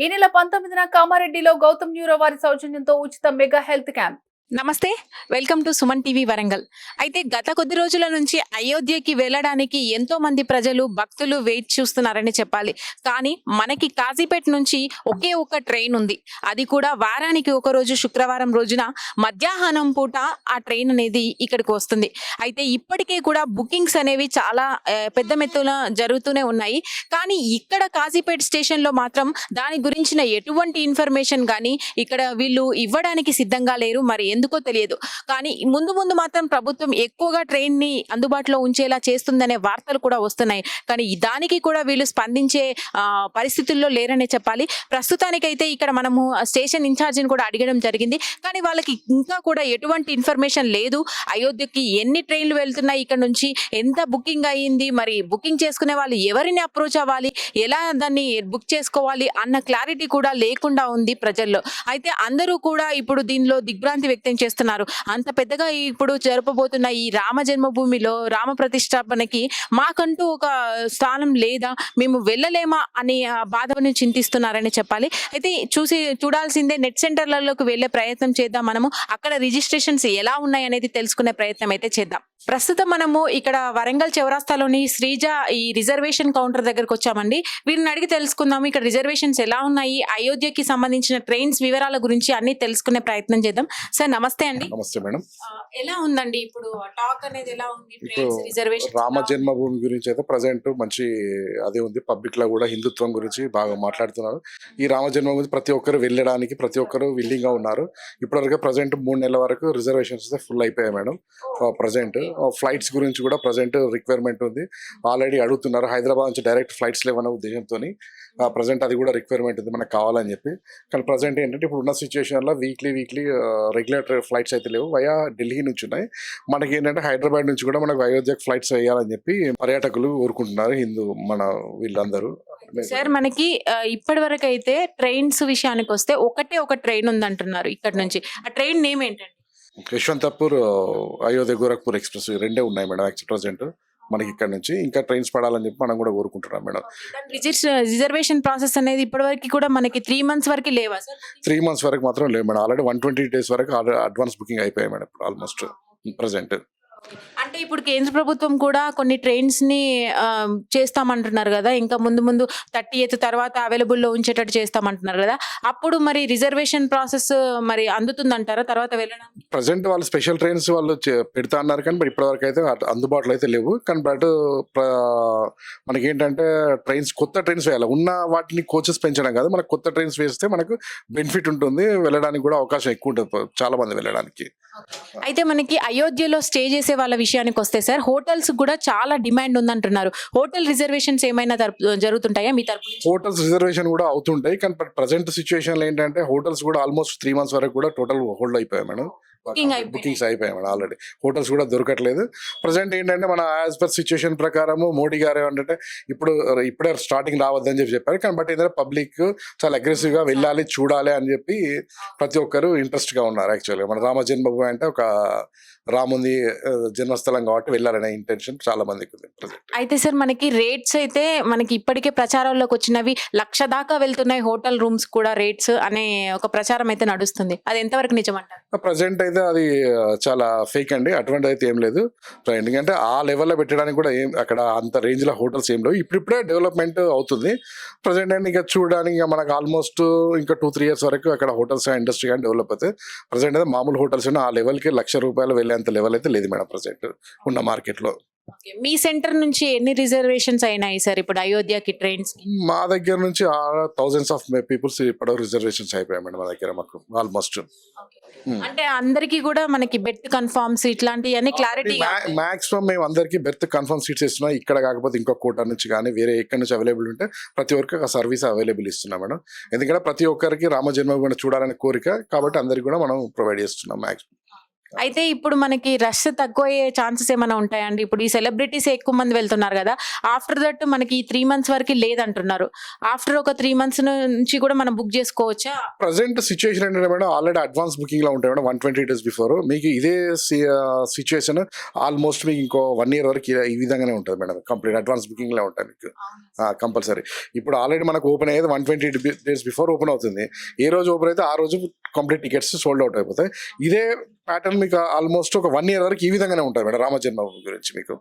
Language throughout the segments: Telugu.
ఈ నెల 19న కామారెడ్డిలో గౌతమ్ న్యూరో వారి సౌజన్యంతో ఉచిత మెగా హెల్త్ క్యాంప్. నమస్తే. Welcome to Suman TV Warangal. అయితే గత కొద్ది రోజుల నుంచి అయోధ్యకి వెళ్ళడానికి ఎంతో మంది ప్రజలు, భక్తులు వెయిట్ చూస్తున్నారని చెప్పాలి. కానీ మనకి కాజీపేట నుంచి ఒకే ఒక ట్రైన్ ఉంది. అది కూడా వారానికి ఒక రోజు శుక్రవారం రోజున మధ్యాహ్నం పూట ఆ ట్రైన్ అనేది ఇక్కడికి వస్తుంది. అయితే ఇప్పటికే కూడా బుకింగ్స్ అనేవి చాలా పెద్ద మెత్తున జరుగుతూనే ఉన్నాయి. కానీ ఇక్కడ కాజీపేట స్టేషన్‌లో మాత్రం దాని గురించిన ఎటువంటి ఇన్ఫర్మేషన్ గానీ ఇక్కడ వీళ్ళు ఇవ్వడానికి సిద్ధంగా లేరు. మరి ఎందుకో తెలియదు. కానీ ముందు ముందు మాత్రం ప్రభుత్వం ఎక్కువగా ట్రైన్‌ని అందుబాటులో ఉంచేలా చేస్తుందనే వార్తలు కూడా వస్తున్నాయి. కానీ దానికి కూడా వీళ్ళు స్పందించే పరిస్థితుల్లో లేరనే చెప్పాలి. ప్రస్తుతానికైతే ఇక్కడ మనము స్టేషన్ ఇన్ఛార్జిని కూడా అడగడం జరిగింది. కానీ వాళ్ళకి ఇంకా కూడా ఎటువంటి ఇన్ఫర్మేషన్ లేదు. అయోధ్యకి ఎన్ని ట్రైన్‌లు వెళ్తున్నాయి ఇక్కడ నుంచి, ఎంత బుకింగ్ అయ్యింది, మరి బుకింగ్ చేసుకునే వాళ్ళు ఎవరిని అప్రోచ్ అవ్వాలి, ఎలా దాన్ని బుక్ చేసుకోవాలి అన్న క్లారిటీ కూడా లేకుండా ఉంది ప్రజల్లో. అయితే అందరూ కూడా ఇప్పుడు దీనిలో దిగ్భ్రాంతి వ్యక్తం చేస్తున్నారు. అంత పెద్దగా ఇప్పుడు జరపబోతున్న ఈ రామ జన్మభూమిలో రామ ప్రతిష్టాపనకి మాకంటూ ఒక స్థానం లేదా, మేము వెళ్ళలేమా అనే బాధను చింతిస్తున్నారని చెప్పాలి. అయితే చూడాల్సిందే. నెట్ సెంటర్లలోకి వెళ్లే ప్రయత్నం చేద్దాం. మనము అక్కడ రిజిస్ట్రేషన్స్ ఎలా ఉన్నాయి అనేది తెలుసుకునే ప్రయత్నం అయితే చేద్దాం. ప్రస్తుతం మనము ఇక్కడ వరంగల్ చౌరాస్తాలోని శ్రీజ ఈ రిజర్వేషన్ కౌంటర్ దగ్గరకు వచ్చామండి. వీరిని అడిగి తెలుసుకుందాము ఇక్కడ రిజర్వేషన్స్ ఎలా ఉన్నాయి, అయోధ్యకి సంబంధించిన ట్రైన్స్ వివరాల గురించి అన్ని తెలుసుకునే ప్రయత్నం చేద్దాం. సార్ నమస్తే అండి. నమస్తే మేడం. ఎలా ఉందండి ఇప్పుడు టాక్ అనేది, ఎలా ఉంది ఇప్పుడు ట్రైన్స్ రిజర్వేషన్? రామ జన్మభూమి గురించి అయితే ప్రజెంట్ మంచి అదే ఉంది. పబ్లిక్ లో కూడా హిందుత్వం గురించి బాగా మాట్లాడుతున్నారు. ఈ రామ జన్మభూమి ప్రతి ఒక్కరు వెళ్ళడానికి ప్రతి ఒక్కరు విల్లింగ్ గా ఉన్నారు. ఇప్పటివరకు ప్రజెంట్ 3 నెలల వరకు రిజర్వేషన్స్ ఫుల్ అయిపోయాయి మేడం. ప్రజెంట్ ఫ్లైట్స్ గురించి కూడా ప్రజెంట్ రిక్వైర్మెంట్ ఉంది. ఆల్రెడీ అడుగుతున్నారు. హైదరాబాద్ నుంచి డైరెక్ట్ ఫ్లైట్స్ లేవన్న ఉద్దేశంతో ప్రజెంట్ అది కూడా రిక్వైర్మెంట్ ఉంది మనకు కావాలని చెప్పి. కానీ ప్రజెంట్ ఏంటంటే ఇప్పుడు ఉన్న సిచ్యువేషన్లో వీక్లీ రెగ్యులర్ ఫ్లైట్స్ అయితే లేవు. వయా ఢిల్లీ నుంచి ఉన్నాయి. మనకి ఏంటంటే హైదరాబాద్ నుంచి కూడా మనకు అయోధ్యకు ఫ్లైట్స్ వేయాలని చెప్పి పర్యాటకులు కోరుకుంటున్నారు, మన వీళ్ళందరూ. సార్ మనకి ఇప్పటి వరకు అయితే ట్రైన్స్ విషయానికి వస్తే ఒకటే ఒక ట్రైన్ ఉందంటున్నారు ఇక్కడ నుంచి. ఆ ట్రైన్ నేమ్ ఏంటండి? యశ్వంతపూర్ అయోధ్య గోరఖ్పూర్ ఎక్స్ప్రెస్ రెండే ఉన్నాయి మేడం. యాక్చువల్ ప్రజెంట్ మనకి ఇక్కడ నుంచి ఇంకా ట్రైన్స్ పడాలని చెప్పి మనం కూడా కోరుకుంటున్నాం మేడం. రిజర్వేషన్ ప్రాసెస్ అనేది ఇప్పటి వరకు కూడా మనకి 3 months వరకు లేవా సార్? 3 months వరకు మాత్రం లేవు మేడం. ఆల్రెడీ 120 days వరకు అడ్వాన్స్ బుకింగ్ అయిపోయాయి మేడం ఇప్పుడు ఆల్మోస్ట్ ప్రజెంట్. అంటే ఇప్పుడు కేంద్ర ప్రభుత్వం కూడా కొన్ని ట్రైన్స్ ని చేస్తామంటున్నారు కదా, ఇంకా ముందు ముందు 30th తర్వాత అవైలబుల్లో ఉంచేటట్టు చేస్తామంటున్నారు కదా. అప్పుడు మరి రిజర్వేషన్ ప్రాసెస్ మరి అందుతుందంటారా తర్వాత వెళ్ళడానికి? ప్రజెంట్ వాళ్ళు స్పెషల్ ట్రైన్స్ వాళ్ళు పెడతా అన్నారు కానీ ఇప్పటి వరకు అయితే అందుబాటులో అయితే లేవు. కానీ మనకి ఏంటంటే కొత్త ట్రైన్స్ వేయాలి. ఉన్న వాటిని కోచెస్ పెంచడం కాదు, మనకు కొత్త ట్రైన్స్ వేస్తే మనకు బెనిఫిట్ ఉంటుంది, వెళ్ళడానికి కూడా అవకాశం ఎక్కువ ఉంటుంది చాలా మంది వెళ్ళడానికి. అయితే మనకి అయోధ్యలో స్టే చేసే వాళ్ళ విషయానికి వస్తే సార్, హోటల్స్ కూడా చాలా డిమాండ్ ఉందంటున్నారు. హోటల్ రిజర్వేషన్స్ ఏమైనా జరుగుతుంటాయా మీ తరపు? హోటల్స్ రిజర్వేషన్ కూడా అవుతుంటాయి. కానీ ప్రజెంట్ సిచ్యువేషన్ లో ఏంటంటే హోటల్స్ కూడా ఆల్మోస్ట్ 3 months వరకు కూడా టోటల్ హోల్డ్ అయిపోయాయి మేడం. బుకింగ్స్ అయిపోయాయి మేడం. ఆల్రెడీ హోటల్స్ కూడా దొరకట్లేదు. ప్రజెంట్ ఏంటంటే మన యాజ్ పర్ సిచ్యువేషన్ ప్రకారము మోడీ గారు ఏంటంటే ఇప్పుడే స్టార్టింగ్ రావద్దని చెప్పారు. కానీ ఏంటంటే పబ్లిక్ చాలా అగ్రెసివ్ గా వెళ్ళాలి, చూడాలి అని చెప్పి ప్రతి ఒక్కరు ఇంట్రెస్ట్ గా ఉన్నారు. యాక్చువల్గా మన రామ జన్మభూమి అంటే ఒక రాముంది జన్మస్థలం కాబట్టి వెళ్ళాలనే ఇంటెన్షన్ చాలా మందికి ఉంది ప్రజెంట్. అయితే సార్ మనకి రేట్స్ అయితే మనకి ఇప్పటికే ప్రచారంలోకి వచ్చినవి 1,00,000 దాకా వెళ్తున్నాయి హోటల్ రూమ్స్ కూడా రేట్స్ అనే ఒక ప్రచారం అయితే నడుస్తుంది. అది ఎంతవరకు నిజమంటారు? ప్రజెంట్ అయితే అది చాలా ఫేక్ అండి. అటువంటి అయితే ఏం లేదు. ఎందుకంటే ఆ లెవెల్లో పెట్టడానికి కూడా అక్కడ అంత రేంజ్ లో హోటల్స్ ఏం లేవు. ఇప్పుడిప్పుడే డెవలప్మెంట్ అవుతుంది. ప్రజెంట్ అండ్ ఇంకా చూడడానికి మనకు ఆల్మోస్ట్ ఇంకా 2-3 years వరకు అక్కడ హోటల్స్ ఇండస్ట్రీ కానీ డెవలప్ అవుతాయి. ప్రజెంట్ అయితే మామూలు హోటల్స్ ఆ లెవెల్కి ₹1,00,000 వెళ్ళేంత లెవెల్ అయితే లేదు మేడం ప్రజెంట్ ఉన్న మార్కెట్ లో. మీ సెంటర్ నుంచి ఎన్ని రిజర్వేషన్స్ అయినాయి సార్ ఇప్పుడు అయోధ్యకి ట్రైన్స్? మా దగ్గర నుంచి థౌసండ్స్ ఆఫ్ పీపుల్స్ ఇప్పుడు రిజర్వేషన్స్ అయిపోయాయి మేడం మా దగ్గర మాకు ఆల్మోస్ట్. అంటే అందరికి కూడా మనకి బెర్త్ కన్ఫర్మ్స్ ఇట్లాంటివన్నీ క్లారిటీ మాక్సిమం మేము అందరికి బెర్త్ కన్ఫర్మ్ సీట్స్ ఇస్తున్నాం. ఇక్కడ కాకపోతే ఇంకో కోట నుంచి కానీ వేరే ఎక్కడి నుంచి అవైలబుల్ ఉంటే ప్రతి ఒక్కరికి ఆ సర్వీస్ అవైలబుల్ ఇస్తున్నాం మేడం. ఎందుకంటే ప్రతి ఒక్కరికి రామ జన్మభూమి చూడాలనే కోరిక కాబట్టి అందరికి కూడా మనం ప్రొవైడ్ చేస్తున్నాం మాక్సిమం. అయితే ఇప్పుడు మనకి రష్ తక్కువయ్యే ఛాన్సెస్ ఏమైనా ఉంటాయండి? ఇప్పుడు ఈ సెలబ్రిటీస్ ఎక్కువ మంది వెళ్తున్నారు కదా, ఆఫ్టర్ దట్ మనకి 3 మంత్స్ వరకు లేదంటున్నారు. ఆఫ్టర్ ఒక 3 మంత్స్ నుంచి కూడా మనం బుక్ చేసుకోవచ్చా? ప్రజెంట్ సిచ్యువేషన్ ఏంటంటే మేడం ఆల్రెడీ అడ్వాన్స్ బుకింగ్ లో ఉంటాయి మేడం 120 days బిఫోర్. మీకు ఇదే సిచ్యువేషన్ ఆల్మోస్ట్ మీకు ఇంకో 1 year వరకు ఈ విధంగానే ఉంటుంది మేడం. కంప్లీట్ అడ్వాన్స్ బుకింగ్ లో ఉంటాయి మీకు కంపల్సరీ. ఇప్పుడు ఆల్రెడీ మనకు ఓపెన్ అయ్యేది 120 days బిఫోర్ ఓపెన్ అవుతుంది. ఏ రోజు ఓపెన్ అయితే ఆ రోజు కంప్లీట్ టికెట్స్ సోల్డ్ అవుట్ అయిపోతాయి. ఇదే ప్యాటర్న్ మీకు ఆల్మోస్ట్ ఒక 1 year వరకు ఈ విధంగానే ఉంటుంది మేడం రామ జన్మభూమి గురించి మీకు.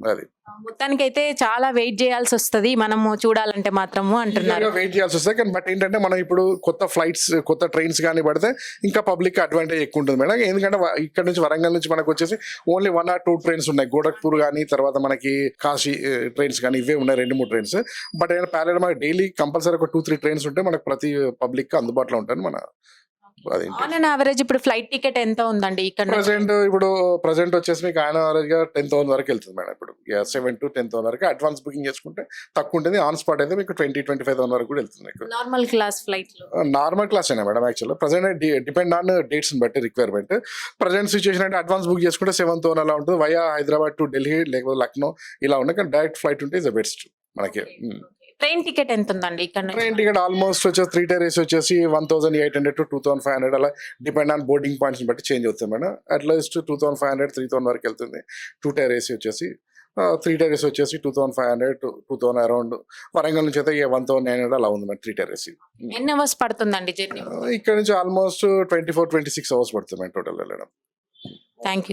అది మొత్తానికైతే చాలా వెయిట్ చేయాల్సి వస్తుంది మనము చూడాలంటే మాత్రము అంటున్నారు. వెయిట్ చేయాల్సి వస్తుంది. కానీ బట్ ఏంటంటే మనం ఇప్పుడు కొత్త ఫ్లైట్స్ కొత్త ట్రైన్స్ కానీ పడితే ఇంకా పబ్లిక్ అడ్వాంటేజ్ ఎక్కువ ఉంటుంది మేడం. ఎందుకంటే ఇక్కడ నుంచి వరంగల్ నుంచి మనకు వచ్చేసి ఓన్లీ 1 or 2 ట్రైన్స్ ఉన్నాయి. గోరఖ్పూర్ కానీ తర్వాత మనకి కాశీ ట్రైన్స్ కానీ ఇవే ఉన్నాయి 2-3 ట్రైన్స్. బట్ ఏదైనా ప్యారల్ మనకి డైలీ కంపల్సరీ ఒక 2-3 ట్రైన్స్ ఉంటే మనకు ప్రతి పబ్లిక్ అందుబాటులో ఉంటుంది మన. ఆన్ అండ్ యావరేజ్ ఇప్పుడు ఫ్లైట్ టికెట్ ఎంత ఉందండి ఇక్కడ? ప్రజెంట్ వచ్చేసి మీకు ఆయన యావరేజ్ గా 10,000 వరకు వెళ్తుంది మేడం. ఇప్పుడు 7 to 10,000 వరకు అడ్వాన్స్ బుకింగ్ చేసుకుంటే తక్కువ ఉంటుంది. ఆన్ స్పాట్ అయితే మీకు 20-25,000 వరకు కూడా వెళ్తుంది మీకు. Normal class flight normal class అయినా madam. Actual present depend on dates బట్టి రిక్వైర్మెంట్. ప్రజెంట్ సిచ్యువేషన్ అంటే అడ్వాన్స్ బుక్ చేసుకుంటే 7,000 అలా ఉంటుంది. వయా హైదరాబాద్ టు ఢిల్లీ లేకపోతే లక్నో ఇలా ఉన్నాయి. కానీ డైరెక్ట్ ఫ్లైట్ ఉంటే ఇస్ ద బెస్ట్ మనకి. ట్రైన్ టికెట్ ఎంత ఉందండి ఇక్కడ? ట్రైన్ టికెట్ ఆల్మోస్ట్ వచ్చేసి 3 tier AC వచ్చేసి 1,800 to 2,500 అలా డిపెండ్ ఆన్ బోర్డింగ్ పాయింట్స్ బట్టి చేంజ్ అవుతుంది మేడం. అట్లీస్ట్ 2,500-3,000 వరకు వెళ్తుంది. 2 tier AC వచ్చేసి 3 tier AC వచ్చేసి 2,500 to 2,000 అరౌండ్. వరంగల్ నుంచి అయితే 1,900 అలా ఉంది మేడం 3 tier AC. ఎన్ని అవర్స్ పడుతుందండి జర్నీ? ఇక్కడ నుంచి ఆల్మోస్ట్ 24-26 hours పడుతుంది మేడం టోటల్ వెళ్ళడం. Thank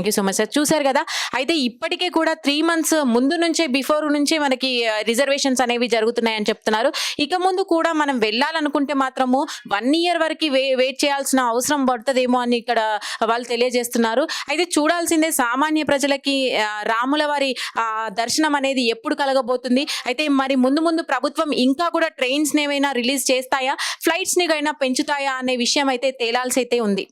you so much sir. చూసారు కదా, అయితే ఇప్పటికే కూడా 3 months ముందు నుంచే బిఫోర్ నుంచే మనకి రిజర్వేషన్స్ అనేవి జరుగుతున్నాయని చెప్తున్నారు. ఇక ముందు కూడా మనం వెళ్ళాలనుకుంటే మాత్రము 1 year వరకు వెయిట్ చేయాల్సిన అవసరం పడుతుందేమో అని ఇక్కడ వాళ్ళు తెలియజేస్తున్నారు. అయితే చూడాల్సిందే సామాన్య ప్రజలకి రాముల వారి దర్శనం అనేది ఎప్పుడు కలగబోతుంది. అయితే మరి ముందు ప్రభుత్వం ఇంకా కూడా ట్రైన్స్ ఏమైనా రిలీజ్ చేస్తాయా, ఫ్లైట్స్ ని అయినా పెంచుతాయా అనే విషయం అయితే తేలాల్సి అయితే ఉంది.